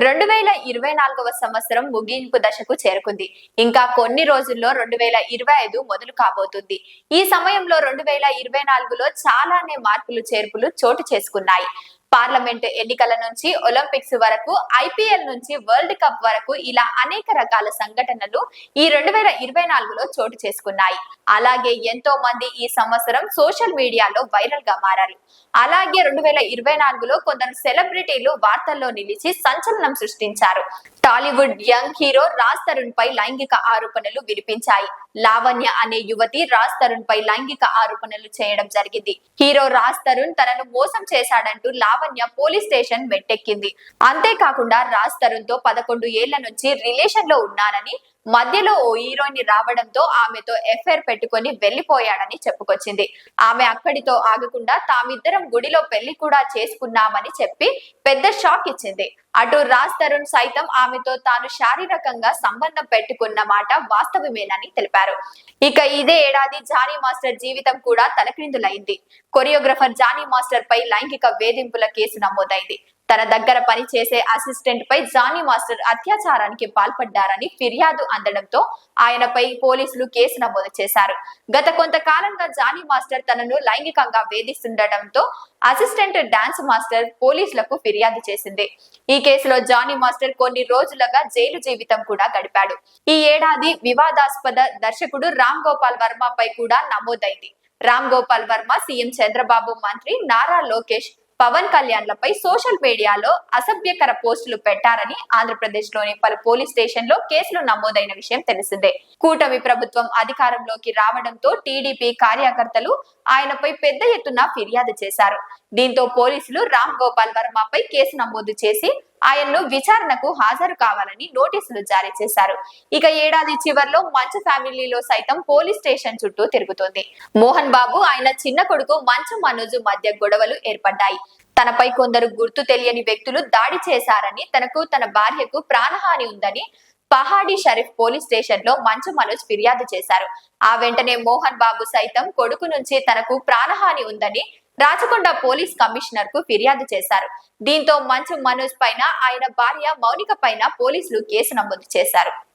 2024వ సంవత్సరం ముగింపు దశకు చేరుకుంది. ఇంకా కొన్ని రోజుల్లో 2025 మొదలు కాబోతుంది. ఈ సమయంలో 2024లో చాలానే మార్పులు చేర్పులు చోటు చేసుకున్నాయి. పార్లమెంట్ ఎన్నికల నుంచి ఒలింపిక్స్ వరకు, ఐపీఎల్ నుంచి వరల్డ్ కప్ వరకు ఇలా అనేక రకాల సంఘటనలు ఈ 2024లో చోటు చేసుకున్నాయి. అలాగే ఎంతో మంది ఈ సంవత్సరం సోషల్ మీడియాలో వైరల్ గా మారారు. అలాగే 2024లో కొందరు సెలబ్రిటీలు వార్తల్లో నిలిచి సంచలనం సృష్టించారు. టాలీవుడ్ యంగ్ హీరో రాజ్ తరుణ్ పై లైంగిక ఆరోపణలు వినిపించాయి. లావణ్య అనే యువతి రాజ్ తరుణ్ పై లైంగిక ఆరోపణలు చేయడం జరిగింది. హీరో రాజ్ తరుణ్ తనను మోసం చేశాడంటూ లావణ్య పోలీస్ స్టేషన్ మెట్టెక్కింది. అంతేకాకుండా రాజ్ తరుణ్ తో 11 ఏళ్ల నుంచి రిలేషన్ లో ఉన్నానని, మధ్యలో ఓ హీరోయిన్ రావడంతో ఆమెతో ఎఫ్ఐఆర్ పెట్టుకొని వెళ్లిపోయాడని చెప్పుకొచ్చింది. ఆమె అక్కడితో ఆగకుండా తామిద్దరం గుడిలో పెళ్లి కూడా చేసుకున్నామని చెప్పి పెద్ద షాక్ ఇచ్చింది. అటు రాజ్ తరుణ్ సైతం ఆమెతో తాను శారీరకంగా సంబంధం పెట్టుకున్న మాట వాస్తవమేనని తెలిపారు. ఇక ఇదే ఏడాది జానీ మాస్టర్ జీవితం కూడా తలక్రిందులైంది. కొరియోగ్రఫర్ జానీ మాస్టర్ పై లైంగిక వేధింపుల కేసు నమోదైంది. తన దగ్గర పనిచేసే అసిస్టెంట్ పై జానీ మాస్టర్ అత్యాచారానికి పాల్పడ్డారని ఫిర్యాదు అందడంతో ఆయనపై పోలీసులు కేసు నమోదు చేశారు. గత కొంతకాలంగా జానీ మాస్టర్ తనను లైంగికంగా వేధిస్తుండటంతో అసిస్టెంట్ డాన్స్ మాస్టర్ పోలీసులకు ఫిర్యాదు చేసింది. ఈ కేసులో జానీ మాస్టర్ కొన్ని రోజులుగా జైలు జీవితం కూడా గడిపాడు. ఈ ఏడాది వివాదాస్పద దర్శకుడు రామ్ గోపాల్ వర్మ పై కూడా నమోదైంది. రామ్ గోపాల్ వర్మ సీఎం చంద్రబాబు, మంత్రి నారా లోకేష్, పవన్ కళ్యాణ్ లపై సోషల్ మీడియాలో అసభ్యకర పోస్టులు పెట్టారని ఆంధ్రప్రదేశ్ లోని పలు పోలీస్ స్టేషన్ లో కేసులు నమోదైన విషయం తెలిసిందే. కూటమి ప్రభుత్వం అధికారంలోకి రావడంతో టీడీపీ కార్యకర్తలు ఆయనపై పెద్ద ఎత్తున ఫిర్యాదు చేశారు. దీంతో పోలీసులు రామ్ గోపాల్ వర్మపై కేసు నమోదు చేసి ఆయన్ను విచారణకు హాజరు కావాలని నోటీసులు జారీ చేశారు. ఇక ఏడాది చివర్లో మంచు ఫ్యామిలీలో సైతం పోలీస్ స్టేషన్ చుట్టూ తిరుగుతోంది. మోహన్ బాబు, ఆయన చిన్న కొడుకు మంచు మనోజ్ మధ్య గొడవలు ఏర్పడ్డాయి. తనపై కొందరు గుర్తు తెలియని వ్యక్తులు దాడి చేశారని, తనకు తన భార్యకు ప్రాణహాని ఉందని పహాడీ షరీఫ్ పోలీస్ స్టేషన్ లో మంచు మనోజ్ ఫిర్యాదు చేశారు. ఆ వెంటనే మోహన్ బాబు సైతం కొడుకు నుంచి తనకు ప్రాణహాని ఉందని రాచకొండ పోలీస్ కమిషనర్ కు ఫిర్యాదు చేశారు. దీంతో మంచు మనోజ్ పైన, ఆయన భార్య మౌనిక పైన పోలీసులు కేసు నమోదు చేశారు.